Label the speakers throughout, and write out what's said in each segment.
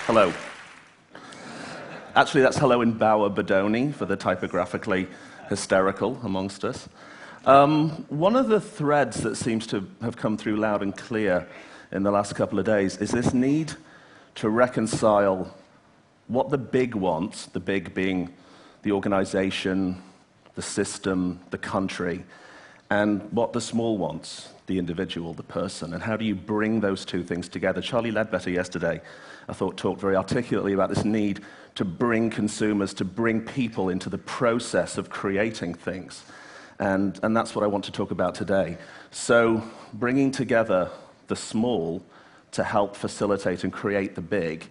Speaker 1: Hello. Actually, that's hello in Bauer Bodoni for the typographically hysterical amongst us. One of the threads that seems to have come through loud and clear in the last couple of days is this need to reconcile what the big wants, the big being the organization, the system, the country, and what the small wants, the individual, the person, and how do you bring those two things together? Charlie Ledbetter yesterday, I thought, talked very articulately about this need to bring consumers, to bring people into the process of creating things. And that's what I want to talk about today. So bringing together the small to help facilitate and create the big,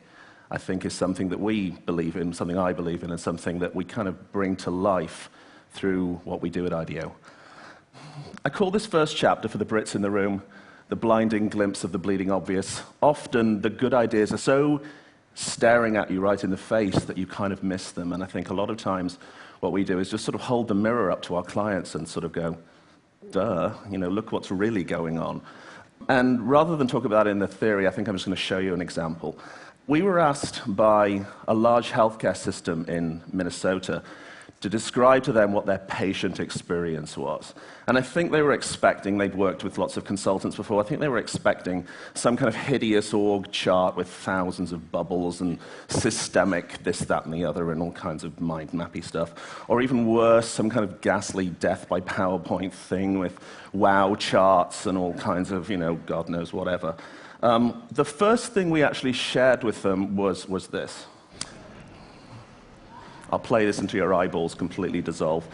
Speaker 1: I think is something that we believe in, something I believe in, and something that we kind of bring to life through what we do at IDEO. I call this first chapter, for the Brits in the room, the blinding glimpse of the bleeding obvious. Often the good ideas are so staring at you right in the face that you kind of miss them. And I think a lot of times what we do is just sort of hold the mirror up to our clients and sort of go, duh, look what's really going on. And rather than talk about it in the theory, I think I'm just going to show you an example. We were asked by a large healthcare system in Minnesota to describe to them what their patient experience was. And I think they were expecting, they'd worked with lots of consultants before, I think they were expecting some kind of hideous org chart with thousands of bubbles and systemic this, that, and the other, and all kinds of mind-mappy stuff. Or even worse, some kind of ghastly death by PowerPoint thing with wow charts and all kinds of, God knows whatever. The first thing we actually shared with them was this. I'll play this until your eyeballs completely dissolve.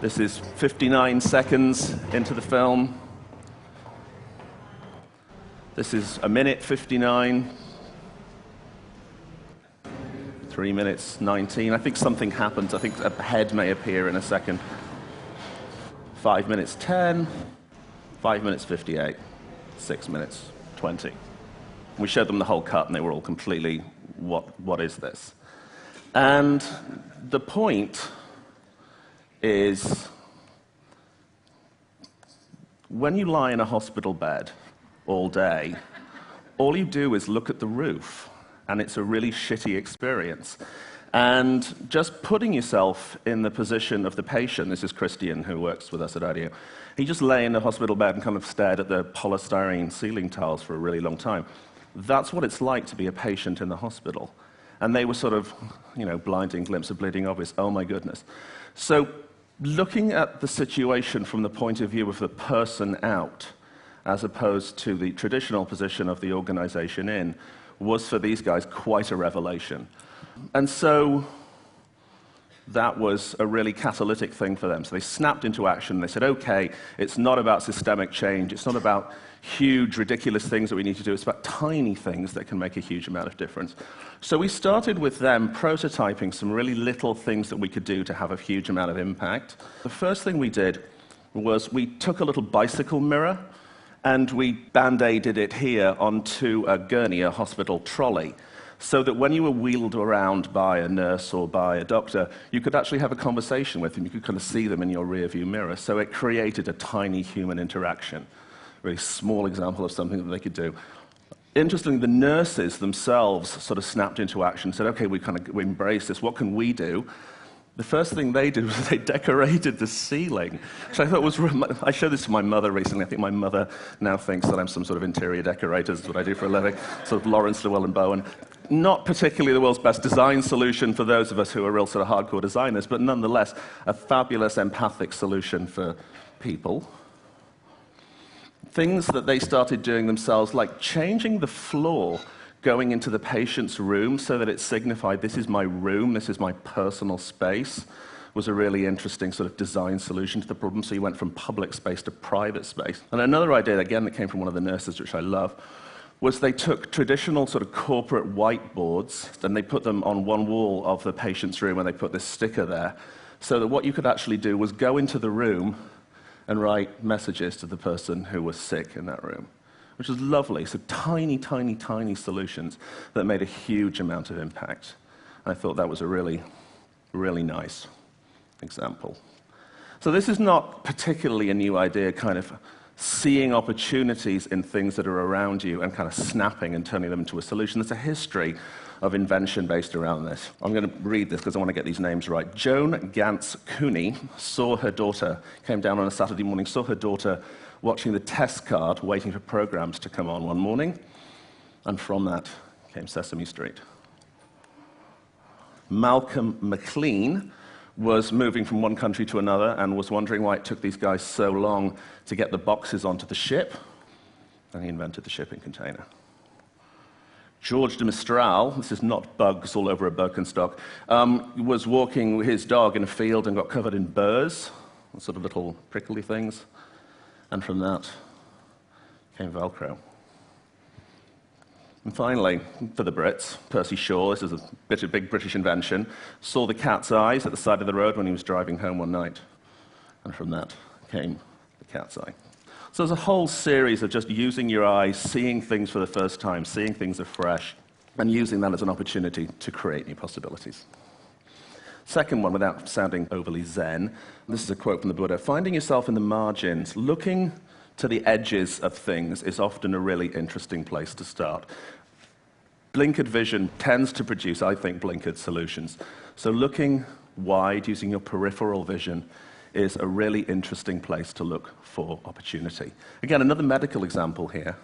Speaker 1: This is 59 seconds into the film. This is a minute 59. 3 minutes 19. I think something happens. I think a head may appear in a second. 5 minutes 10. 5 minutes 58. 6 minutes 20. We showed them the whole cut, and they were all completely, what is this? And the point is, when you lie in a hospital bed all day, all you do is look at the roof, and it's a really shitty experience. And just putting yourself in the position of the patient, this is Christian, who works with us at IDEO, he just lay in the hospital bed and kind of stared at the polystyrene ceiling tiles for a really long time. That's what it's like to be a patient in the hospital. And they were sort of, blinding glimpse of bleeding obvious. Oh my goodness. So looking at the situation from the point of view of the person out, as opposed to the traditional position of the organization in, was for these guys quite a revelation. And so that was a really catalytic thing for them. So they snapped into action. They said, okay, it's not about systemic change. It's not about huge, ridiculous things that we need to do. It's about tiny things that can make a huge amount of difference. So we started with them prototyping some really little things that we could do to have a huge amount of impact. The first thing we did was we took a little bicycle mirror and we band-aided it here onto a gurney, a hospital trolley, so that when you were wheeled around by a nurse or by a doctor, you could actually have a conversation with them. You could kind of see them in your rearview mirror. So it created a tiny human interaction. Very small example of something that they could do. Interestingly, the nurses themselves sort of snapped into action, said, okay, we embrace this. What can we do? The first thing they did was they decorated the ceiling, which I thought was... I showed this to my mother recently. I think my mother now thinks that I'm some sort of interior decorator. That's what I do for a living, sort of Lawrence Llewellyn-Bowen. Not particularly the world's best design solution for those of us who are real sort of hardcore designers, but nonetheless, a fabulous empathic solution for people. Things that they started doing themselves, like changing the floor going into the patient's room so that it signified, this is my room, this is my personal space, was a really interesting sort of design solution to the problem. So you went from public space to private space. And another idea, again, that came from one of the nurses, which I love, was they took traditional sort of corporate whiteboards and they put them on one wall of the patient's room and they put this sticker there, so that what you could actually do was go into the room and write messages to the person who was sick in that room, which was lovely. So tiny, tiny, tiny solutions that made a huge amount of impact. I thought that was a really, really nice example. So this is not particularly a new idea, kind of seeing opportunities in things that are around you and kind of snapping and turning them into a solution. There's a history of invention based around this. I'm going to read this because I want to get these names right. Joan Gantz Cooney saw her daughter, came down on a Saturday morning, saw her daughter watching the test card, waiting for programs to come on one morning, and from that came Sesame Street. Malcolm McLean was moving from one country to another and was wondering why it took these guys so long to get the boxes onto the ship, and he invented the shipping container. George de Mistral, this is not bugs all over a Birkenstock, was walking his dog in a field and got covered in burrs, sort of little prickly things, and from that came Velcro. And finally, for the Brits, Percy Shaw, this is a big British invention, saw the cat's eyes at the side of the road when he was driving home one night. And from that came the cat's eye. So there's a whole series of just using your eyes, seeing things for the first time, seeing things afresh, and using that as an opportunity to create new possibilities. Second one, without sounding overly zen, this is a quote from the Buddha: finding yourself in the margins, looking to the edges of things is often a really interesting place to start. Blinkered vision tends to produce, I think, blinkered solutions. So looking wide, using your peripheral vision, is a really interesting place to look for opportunity. Again, another medical example here.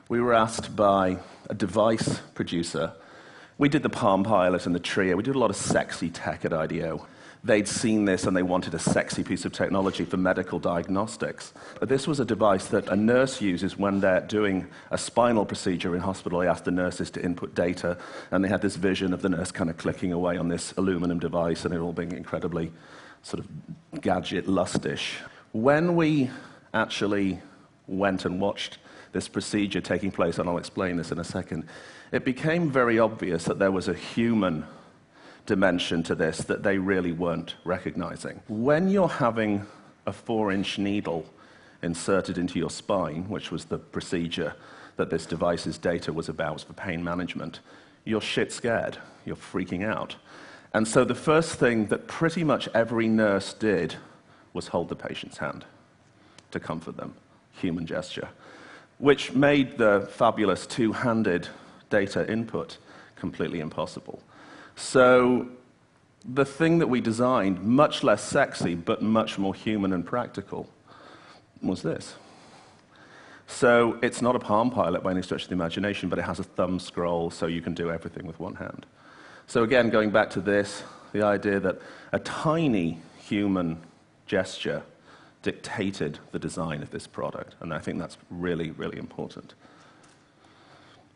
Speaker 1: We were asked by a device producer. We did the Palm Pilot and the Trio. We did a lot of sexy tech at IDEO. They'd seen this and they wanted a sexy piece of technology for medical diagnostics. But this was a device that a nurse uses when they're doing a spinal procedure in hospital. They asked the nurses to input data, and they had this vision of the nurse kind of clicking away on this aluminum device, and it all being incredibly sort of gadget-lustish. When we actually went and watched this procedure taking place, and I'll explain this in a second, it became very obvious that there was a human dimension to this that they really weren't recognizing. When you're having a 4-inch needle inserted into your spine, which was the procedure that this device's data was about, was for pain management, you're shit scared, you're freaking out. And so the first thing that pretty much every nurse did was hold the patient's hand to comfort them, human gesture, which made the fabulous two-handed data input completely impossible. So the thing that we designed, much less sexy, but much more human and practical, was this. So it's not a Palm Pilot by any stretch of the imagination, but it has a thumb scroll, so you can do everything with one hand. So again, going back to this, the idea that a tiny human gesture dictated the design of this product, and I think that's really, really important.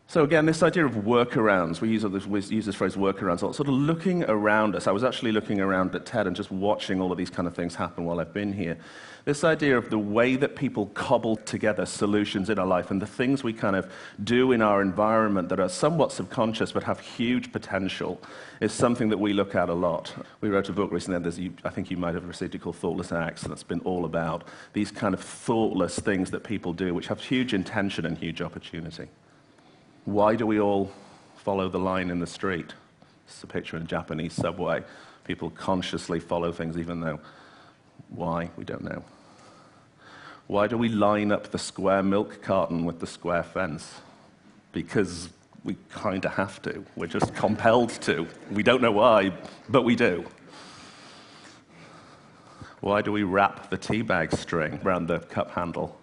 Speaker 1: So again, this idea of workarounds, we use this phrase workarounds a lot, sort of looking around us. I was actually looking around at TED and just watching all of these kind of things happen while I've been here. This idea of the way that people cobble together solutions in our life and the things we kind of do in our environment that are somewhat subconscious but have huge potential is something that we look at a lot. We wrote a book recently, I think you might have received it, called Thoughtless Acts, and it's been all about these kind of thoughtless things that people do which have huge intention and huge opportunity. Why do we all follow the line in the street? This is a picture in a Japanese subway. People consciously follow things even though why, we don't know. Why do we line up the square milk carton with the square fence? Because we kind of have to. We're just compelled to. We don't know why, but we do. Why do we wrap the tea bag string around the cup handle?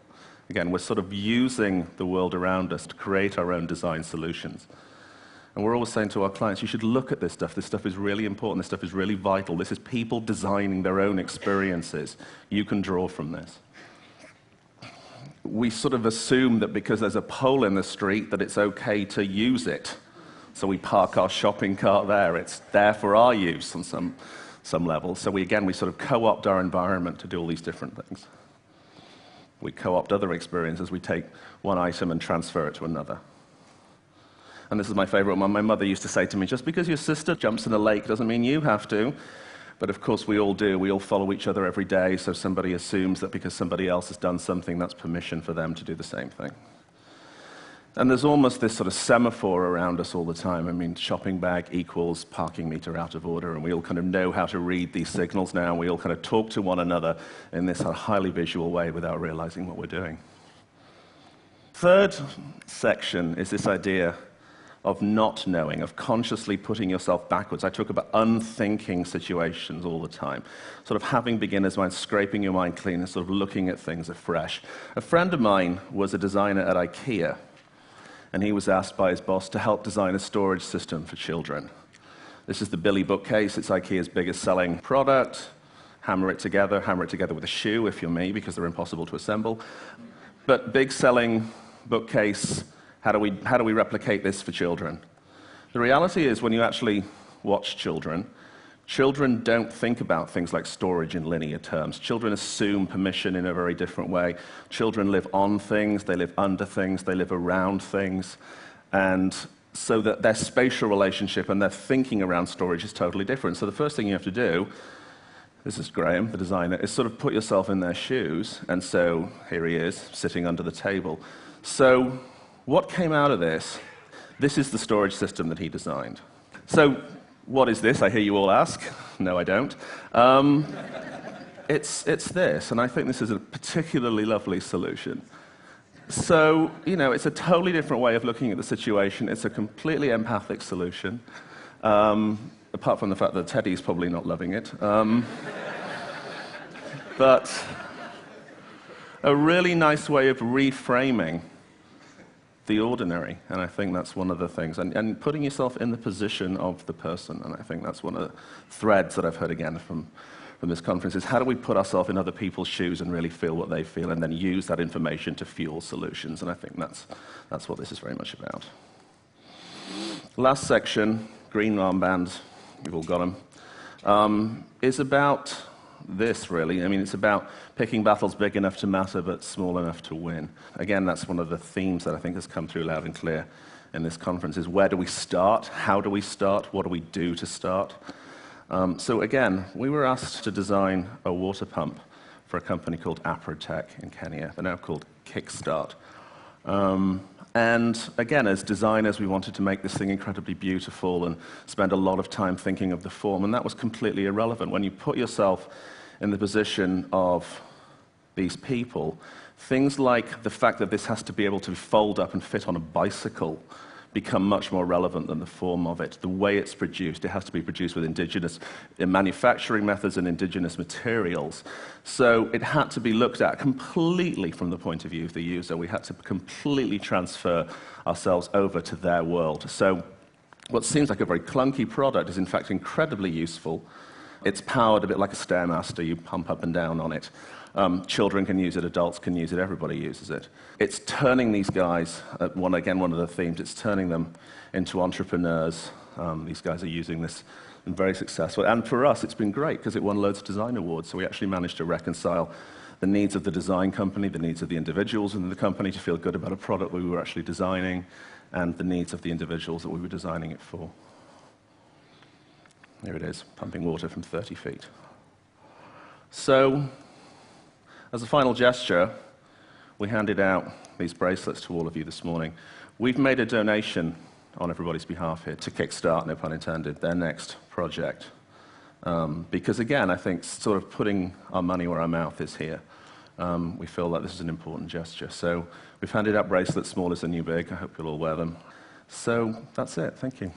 Speaker 1: Again, we're sort of using the world around us to create our own design solutions. And we're always saying to our clients, you should look at this stuff. This stuff is really important. This stuff is really vital. This is people designing their own experiences. You can draw from this. We sort of assume that because there's a pole in the street that it's okay to use it. So we park our shopping cart there. It's there for our use on some level. So we sort of co-opt our environment to do all these different things. We co-opt other experiences. We take one item and transfer it to another. And this is my favorite one. My mother used to say to me, just because your sister jumps in a lake doesn't mean you have to. But of course we all do. We all follow each other every day, so somebody assumes that because somebody else has done something, that's permission for them to do the same thing. And there's almost this sort of semaphore around us all the time. I mean, shopping bag equals parking meter out of order, and we all kind of know how to read these signals now. We all kind of talk to one another in this highly visual way without realizing what we're doing. Third section is this idea of not knowing, of consciously putting yourself backwards. I talk about unthinking situations all the time, sort of having beginner's mind, scraping your mind clean and sort of looking at things afresh. A friend of mine was a designer at IKEA, and he was asked by his boss to help design a storage system for children. This is the Billy bookcase. It's IKEA's biggest selling product. Hammer it together with a shoe if you're me, because they're impossible to assemble. But big selling bookcase, how do we replicate this for children? The reality is when you actually watch children, children don't think about things like storage in linear terms. Children assume permission in a very different way. Children live on things, they live under things, they live around things, and so that their spatial relationship and their thinking around storage is totally different. So the first thing you have to do, this is Graham, the designer, is sort of put yourself in their shoes, and so here he is, sitting under the table. So what came out of this? This is the storage system that he designed. So what is this, I hear you all ask? No, I don't. It's this, and I think this is a particularly lovely solution. So, it's a totally different way of looking at the situation. It's a completely empathic solution, apart from the fact that Teddy's probably not loving it. But a really nice way of reframing the ordinary, and I think that's one of the things, and putting yourself in the position of the person, and I think that's one of the threads that I've heard again from this conference, is how do we put ourselves in other people's shoes and really feel what they feel, and then use that information to fuel solutions, and I think that's what this is very much about. Last section, green armbands, you've all got them, is about this, really. I mean, it's about picking battles big enough to matter but small enough to win. Again, that's one of the themes that I think has come through loud and clear in this conference, is where do we start? How do we start? What do we do to start? So again, we were asked to design a water pump for a company called Aprotech in Kenya. They're now called Kickstart. And again, as designers, we wanted to make this thing incredibly beautiful and spend a lot of time thinking of the form, and that was completely irrelevant. When you put yourself in the position of these people, things like the fact that this has to be able to fold up and fit on a bicycle become much more relevant than the form of it. The way it's produced, it has to be produced with indigenous manufacturing methods and indigenous materials. So it had to be looked at completely from the point of view of the user. We had to completely transfer ourselves over to their world. So what seems like a very clunky product is in fact incredibly useful. It's powered a bit like a Stairmaster. You pump up and down on it. Children can use it, adults can use it, everybody uses it. It's turning these guys, one of the themes, it's turning them into entrepreneurs. These guys are using this and very successful. And for us, it's been great because it won loads of design awards. So we actually managed to reconcile the needs of the design company, the needs of the individuals in the company to feel good about a product we were actually designing, and the needs of the individuals that we were designing it for. Here it is, pumping water from 30 feet. So, as a final gesture, we handed out these bracelets to all of you this morning. We've made a donation on everybody's behalf here to Kickstart, no pun intended, their next project. Because again, I think sort of putting our money where our mouth is here, we feel that this is an important gesture. So we've handed out bracelets, small as the new big. I hope you'll all wear them. So that's it. Thank you.